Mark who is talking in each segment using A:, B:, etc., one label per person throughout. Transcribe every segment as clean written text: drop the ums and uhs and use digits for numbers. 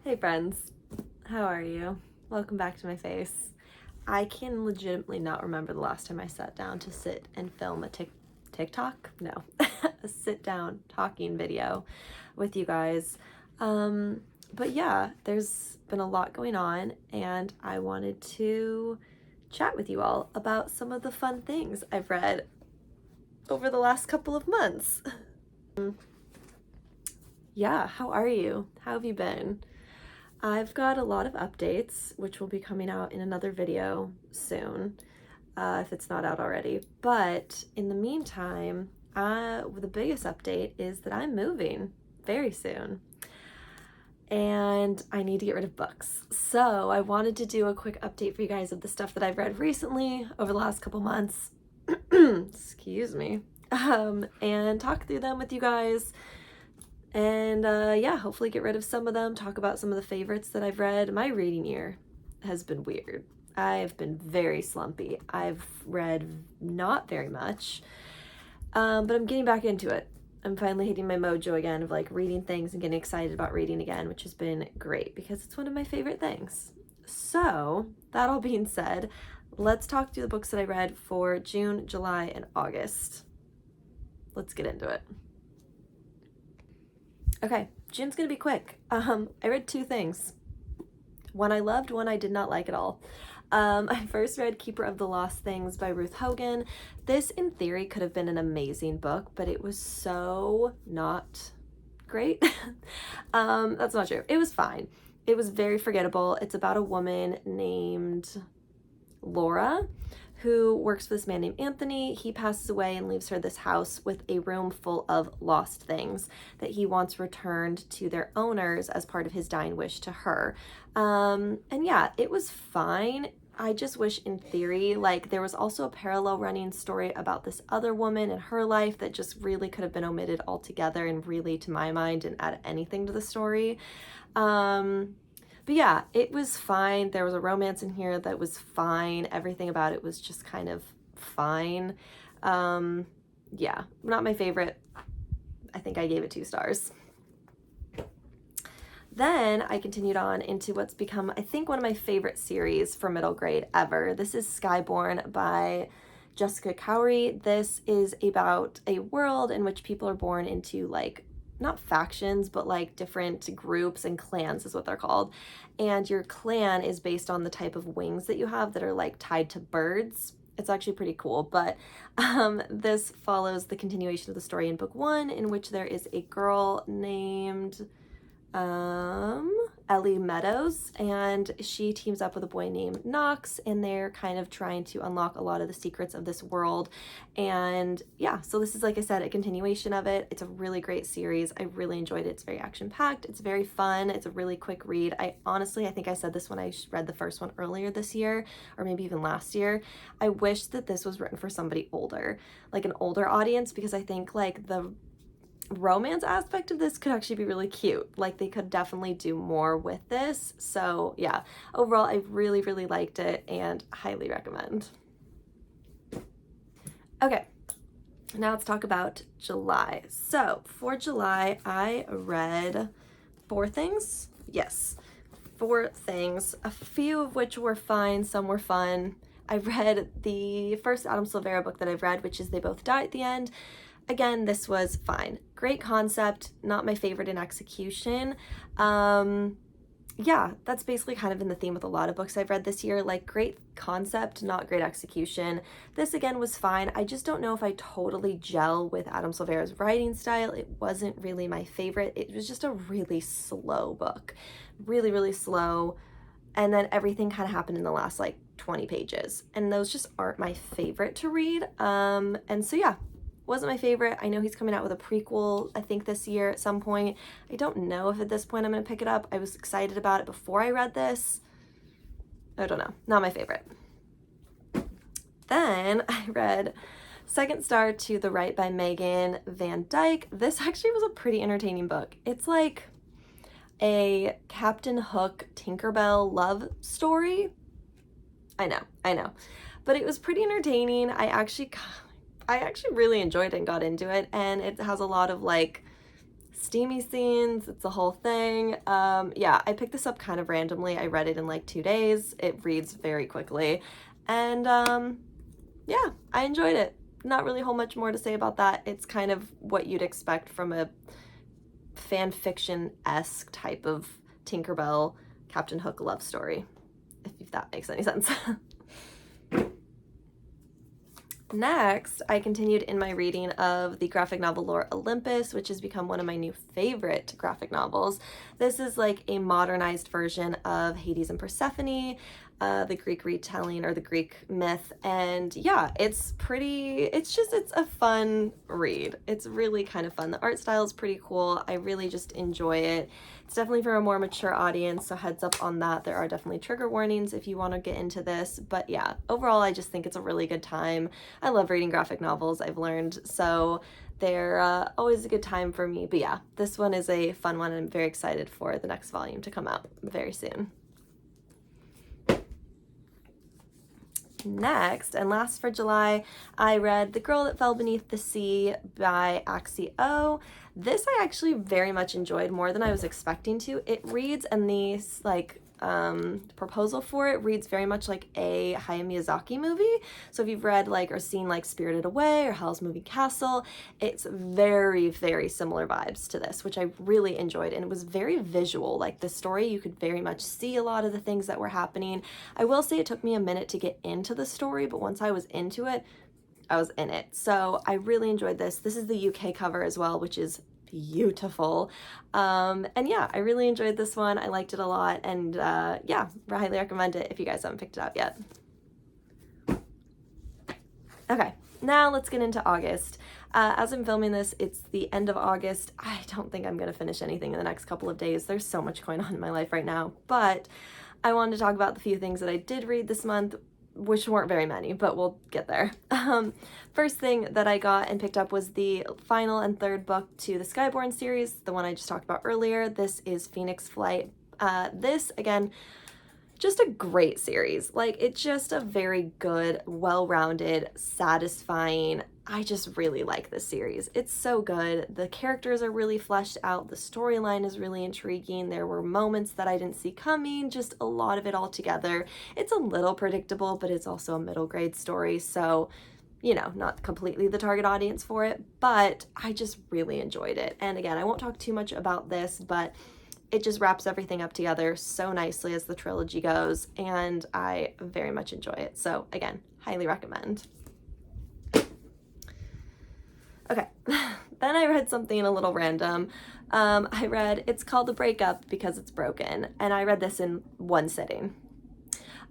A: Hey friends, how are you? Welcome back to my face. I can legitimately not remember the last time I sat down to sit and film a TikTok? No, a sit down talking video with you guys. But yeah, there's been a lot going on and I wanted to chat with you all about some of the fun things I've read over the last couple of months. Yeah, how are you? How have you been? I've got a lot of updates, which will be coming out in another video soon, if it's not out already. But in the meantime, the biggest update is that I'm moving very soon. And I need to get rid of books. So I wanted to do a quick update for you guys of the stuff that I've read recently over the last couple months. Excuse me. And talk through them with you guys. And yeah, hopefully get rid of some of them, talk about some of the favorites that I've read. My reading year has been weird. I've been very slumpy. I've read not very much, but I'm getting back into it. I'm finally hitting my mojo again of like reading things and getting excited about reading again, which has been great because it's one of my favorite things. So that all being said, let's talk through the books that I read for June, July, and August. Let's get into it. Okay, June's gonna be quick. I read two things. One I loved, one I did not like at all. I first read Keeper of the Lost Things by Ruth Hogan. This, in theory, could have been an amazing book, but it was so not great. That's not true. It was fine. It was very forgettable. It's about a woman named Laura who works for this man named Anthony. He passes away and leaves her this house with a room full of lost things that he wants returned to their owners as part of his dying wish to her. And yeah, it was fine. I just wish in theory, like there was also a parallel running story about this other woman and her life that just really could have been omitted altogether and really, to my mind, didn't add anything to the story. But yeah, it was fine. There was a romance in here that was fine. Everything about it was just kind of fine. Yeah, not my favorite. I think I gave it 2 stars. Then I continued on into what's become, I think, one of my favorite series for middle grade ever. This is Skyborne by Jessica Cowrie. This is about a world in which people are born into like not factions, but like different groups, and clans is what they're called. And your clan is based on the type of wings that you have that are like tied to birds. It's actually pretty cool, but this follows the continuation of the story in book 1, in which there is a girl named Ellie Meadows, and she teams up with a boy named Knox, and they're kind of trying to unlock a lot of the secrets of this world. And yeah, so this is, like I said, a continuation of it. It's a really great series. I really enjoyed it. It's very action-packed. It's very fun. It's a really quick read. I think I said this when I read the first one earlier this year, or maybe even last year. I wish that this was written for somebody older, like an older audience, because I think like the romance aspect of this could actually be really cute. Like they could definitely do more with this. So yeah, overall I really, really liked it and highly recommend. Okay, now let's talk about July. So for July, I read 4 things. Yes, 4 things, a few of which were fine, some were fun. I read the first Adam Silvera book that I've read, which is They Both Die at the End. Again, this was fine. Great concept, not my favorite in execution. Yeah, that's basically kind of in the theme with a lot of books I've read this year, like great concept, not great execution. This again was fine. I just don't know if I totally gel with Adam Silvera's writing style. It wasn't really my favorite. It was just a really slow book, really, really slow. And then everything kind of happened in the last like 20 pages. And those just aren't my favorite to read. And so yeah, wasn't my favorite. I know he's coming out with a prequel, I think this year at some point. I don't know if at this point I'm going to pick it up. I was excited about it before I read this. I don't know. Not my favorite. Then I read Second Star to the Right by Megan Van Dyke. This actually was a pretty entertaining book. It's like a Captain Hook Tinkerbell love story. I know. But it was pretty entertaining. I actually really enjoyed it and got into it, and it has a lot of like steamy scenes. It's a whole thing. Yeah, I picked this up kind of randomly. I read it in like 2 days. It reads very quickly. And yeah, I enjoyed it. Not really a whole much more to say about that. It's kind of what you'd expect from a fan fiction-esque type of Tinkerbell Captain Hook love story, if that makes any sense. Next, I continued in my reading of the graphic novel lore Olympus, which has become one of my new favorite graphic novels. This is like a modernized version of Hades and Persephone, the Greek retelling or the Greek myth. And yeah, it's a fun read. It's really kind of fun. The art style is pretty cool. I really just enjoy it. It's definitely for a more mature audience, so heads up on that. There are definitely trigger warnings if you want to get into this. But yeah, overall, I just think it's a really good time. I love reading graphic novels, I've learned, so they're always a good time for me. But yeah, this one is a fun one, and I'm very excited for the next volume to come out very soon. Next, and last for July, I read The Girl That Fell Beneath the Sea by Axio. This I actually very much enjoyed, more than I was expecting to. It reads, and the proposal for it reads very much like a Hayao Miyazaki movie. So if you've read or seen Spirited Away or Howl's Moving Castle, it's very, very similar vibes to this, which I really enjoyed. And it was very visual. The story, you could very much see a lot of the things that were happening. I will say it took me a minute to get into the story, but once I was into it, I was in it. So I really enjoyed this. This is the UK cover as well, which is beautiful. And yeah, I really enjoyed this one. I liked it a lot, and yeah, highly recommend it if you guys haven't picked it up yet. Okay, now let's get into August. As I'm filming this, it's the end of August. I don't think I'm gonna finish anything in the next couple of days. There's so much going on in my life right now, but I wanted to talk about the few things that I did read this month, which weren't very many, but we'll get there. First thing that I got and picked up was the final and third book to the Skyborne series, the one I just talked about earlier. This is Phoenix Flight. This, again, just a great series. It's just a very good, well-rounded, satisfying. I just really like this series. It's so good. The characters are really fleshed out. The storyline is really intriguing. There were moments that I didn't see coming, just a lot of it all together. It's a little predictable, but it's also a middle grade story, so not completely the target audience for it, but I just really enjoyed it. And again, I won't talk too much about this, but it just wraps everything up together so nicely as the trilogy goes, and I very much enjoy it. So again, highly recommend. Okay, then I read something a little random. It's called The Breakup because it's broken, and I read this in one sitting.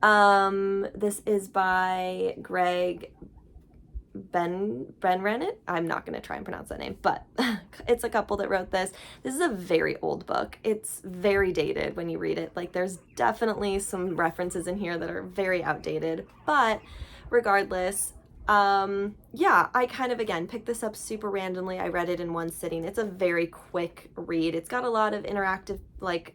A: This is by Greg Benrenit. I'm not going to try and pronounce that name, but it's a couple that wrote this. This is a very old book. It's very dated when you read it. There's definitely some references in here that are very outdated, but regardless, yeah, I kind of, again, picked this up super randomly. I read it in one sitting. It's a very quick read. It's got a lot of interactive,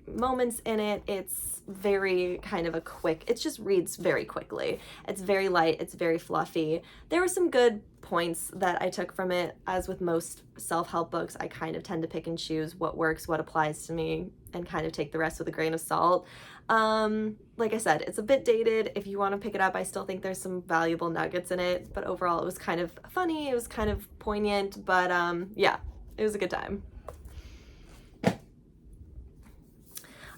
A: moments in it. It's very kind of it just reads very quickly. It's very light. It's very fluffy. There were some good points that I took from it. As with most self-help books, I kind of tend to pick and choose what works, what applies to me, and kind of take the rest with a grain of salt. Like I said, it's a bit dated. If you want to pick it up, I still think there's some valuable nuggets in it, but overall it was kind of funny, it was kind of poignant, but yeah, it was a good time.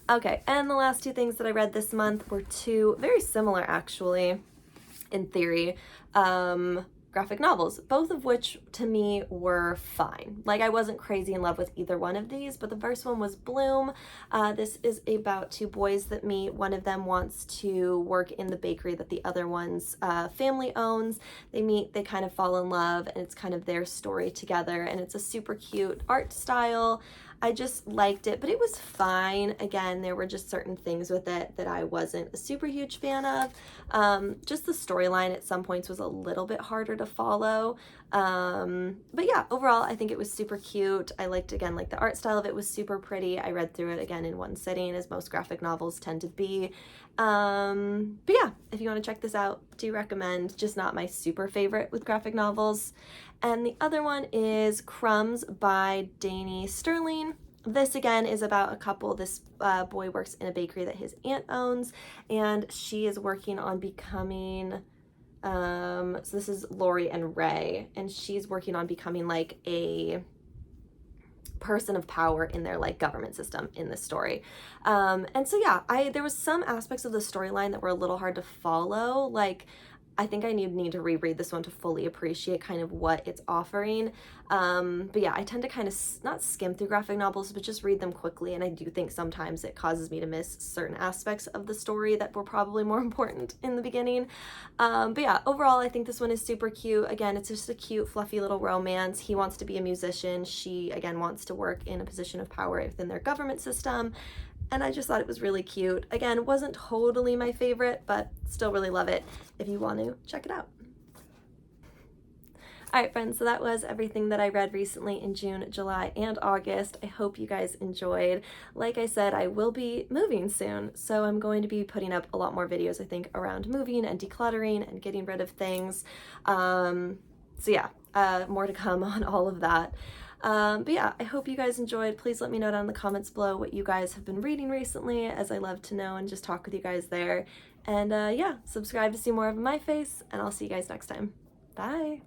A: Okay, and the last two things that I read this month were two very similar, actually, in theory, graphic novels, both of which to me were fine. I wasn't crazy in love with either one of these, but the first one was Bloom. This is about two boys that meet. One of them wants to work in the bakery that the other one's family owns. They meet, they kind of fall in love, and it's kind of their story together, and it's a super cute art style. I just liked it, but it was fine. Again, there were just certain things with it that I wasn't a super huge fan of. Just the storyline at some points was a little bit harder to follow. But yeah, overall, I think it was super cute. I liked, again, the art style of it was super pretty. I read through it again in one sitting, as most graphic novels tend to be. But yeah, if you want to check this out, do recommend, just not my super favorite with graphic novels. And the other one is Crumbs by Dani Sterling. This again is about a couple. This boy works in a bakery that his aunt owns, and she is working on becoming, so this is Lori and Ray, and she's working on becoming like a person of power in their like government system in this story. And so yeah, there was some aspects of the storyline that were a little hard to follow. Like, I think I need to reread this one to fully appreciate kind of what it's offering. But yeah, I tend to kind of not skim through graphic novels, but just read them quickly. And I do think sometimes it causes me to miss certain aspects of the story that were probably more important in the beginning. But yeah, overall, I think this one is super cute. Again, it's just a cute, fluffy little romance. He wants to be a musician. She, again, wants to work in a position of power within their government system. And I just thought it was really cute. Again, wasn't totally my favorite, but still really love it if you want to check it out. Alright friends, so that was everything that I read recently in June, July, and August. I hope you guys enjoyed. Like I said, I will be moving soon, so I'm going to be putting up a lot more videos, I think, around moving and decluttering and getting rid of things. So yeah, more to come on all of that. But yeah, I hope you guys enjoyed. Please let me know down in the comments below what you guys have been reading recently, as I love to know and just talk with you guys there. And yeah, subscribe to see more of my face, and I'll see you guys next time. Bye!